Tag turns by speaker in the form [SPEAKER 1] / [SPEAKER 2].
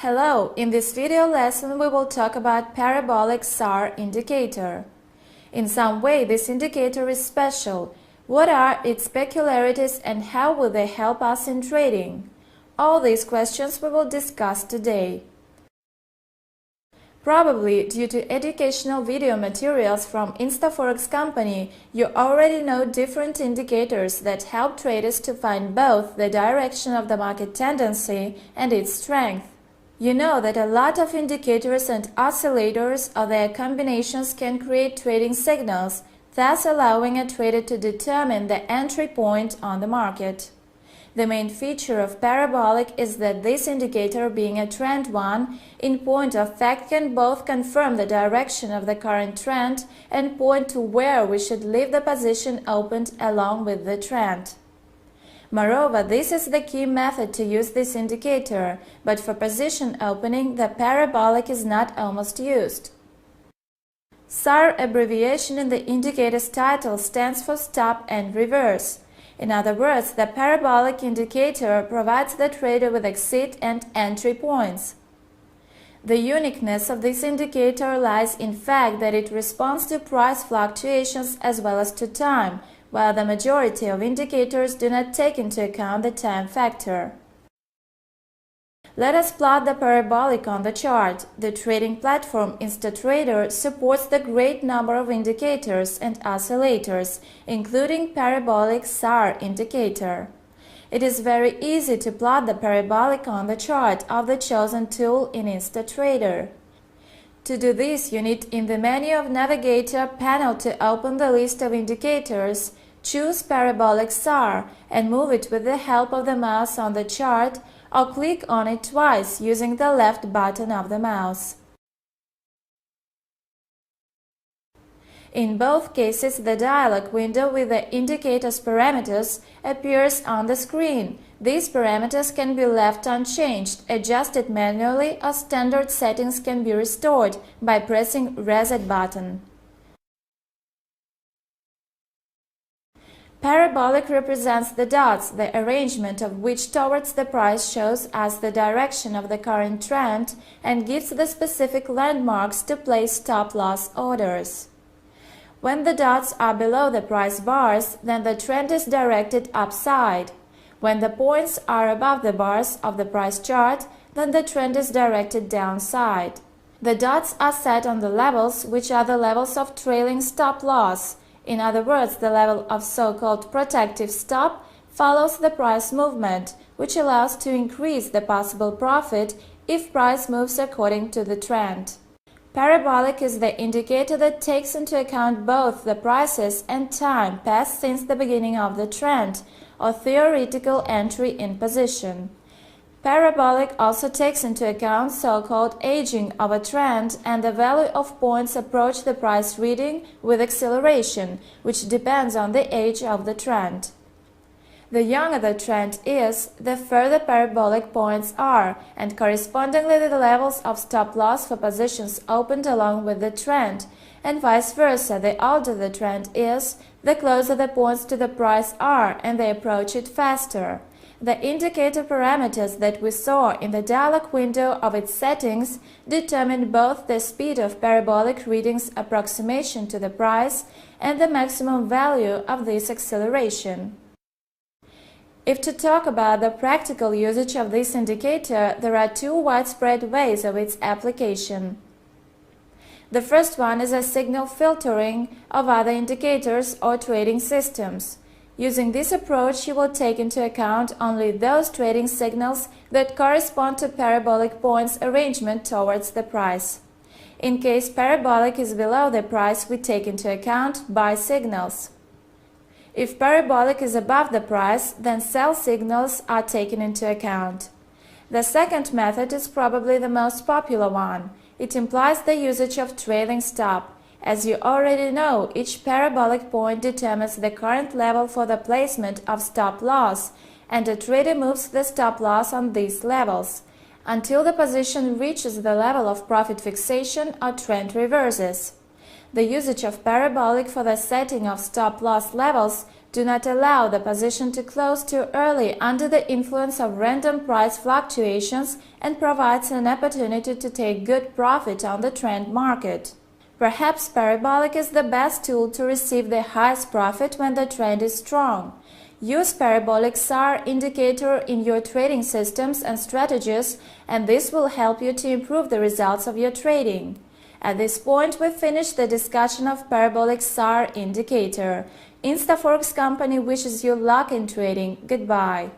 [SPEAKER 1] Hello, in this video lesson we will talk about Parabolic SAR Indicator. In some way this indicator is special. What are its peculiarities and how will they help us in trading? All these questions we will discuss today. Probably due to educational video materials from InstaForex company, you already know different indicators that help traders to find both the direction of the market tendency and its strength. You know that a lot of indicators and oscillators or their combinations can create trading signals, thus allowing a trader to determine the entry point on the market. The main feature of Parabolic is that this indicator, being a trend one, in point of fact can both confirm the direction of the current trend and point to where we should leave the position opened along with the trend. Moreover, this is the key method to use this indicator, but for position opening, the Parabolic is not almost used. SAR abbreviation in the indicator's title stands for stop and reverse. In other words, the Parabolic indicator provides the trader with exit and entry points. The uniqueness of this indicator lies in fact that it responds to price fluctuations as well as to time, while the majority of indicators do not take into account the time factor. Let us plot the Parabolic on the chart. The trading platform InstaTrader supports the great number of indicators and oscillators, including Parabolic SAR Indicator. It is very easy to plot the Parabolic on the chart of the chosen tool in InstaTrader. To do this, you need in the menu of Navigator panel to open the list of indicators, choose Parabolic SAR and move it with the help of the mouse on the chart, or click on it twice using the left button of the mouse. In both cases, the dialog window with the indicator's parameters appears on the screen. These parameters can be left unchanged, adjusted manually, or standard settings can be restored by pressing Reset button. Parabolic represents the dots, the arrangement of which towards the price shows us the direction of the current trend and gives the specific landmarks to place stop-loss orders. When the dots are below the price bars, then the trend is directed upside. When the points are above the bars of the price chart, then the trend is directed downside. The dots are set on the levels, which are the levels of trailing stop-loss. In other words, the level of so-called protective stop follows the price movement, which allows to increase the possible profit if price moves according to the trend. Parabolic is the indicator that takes into account both the prices and time passed since the beginning of the trend, or theoretical entry in position. Parabolic also takes into account so-called aging of a trend and the value of points approach the price reading with acceleration, which depends on the age of the trend. The younger the trend is, the further parabolic points are, and correspondingly the levels of stop-loss for positions opened along with the trend, and vice versa. The older the trend is, the closer the points to the price are, and they approach it faster. The indicator parameters that we saw in the dialog window of its settings determine both the speed of parabolic readings approximation to the price and the maximum value of this acceleration. If to talk about the practical usage of this indicator, there are two widespread ways of its application. The first one is a signal filtering of other indicators or trading systems. Using this approach, you will take into account only those trading signals that correspond to parabolic points arrangement towards the price. In case parabolic is below the price, we take into account buy signals. If parabolic is above the price, then sell signals are taken into account. The second method is probably the most popular one. It implies the usage of trailing stop. As you already know, each parabolic point determines the current level for the placement of stop-loss, and a trader moves the stop-loss on these levels, until the position reaches the level of profit fixation or trend reverses. The usage of Parabolic for the setting of stop-loss levels Do not allow the position to close too early under the influence of random price fluctuations and provides an opportunity to take good profit on the trend market. Perhaps Parabolic is the best tool to receive the highest profit when the trend is strong. Use Parabolic SAR indicator in your trading systems and strategies, and this will help you to improve the results of your trading. At this point, we finished the discussion of Parabolic SAR indicator. InstaForex company wishes you luck in trading. Goodbye.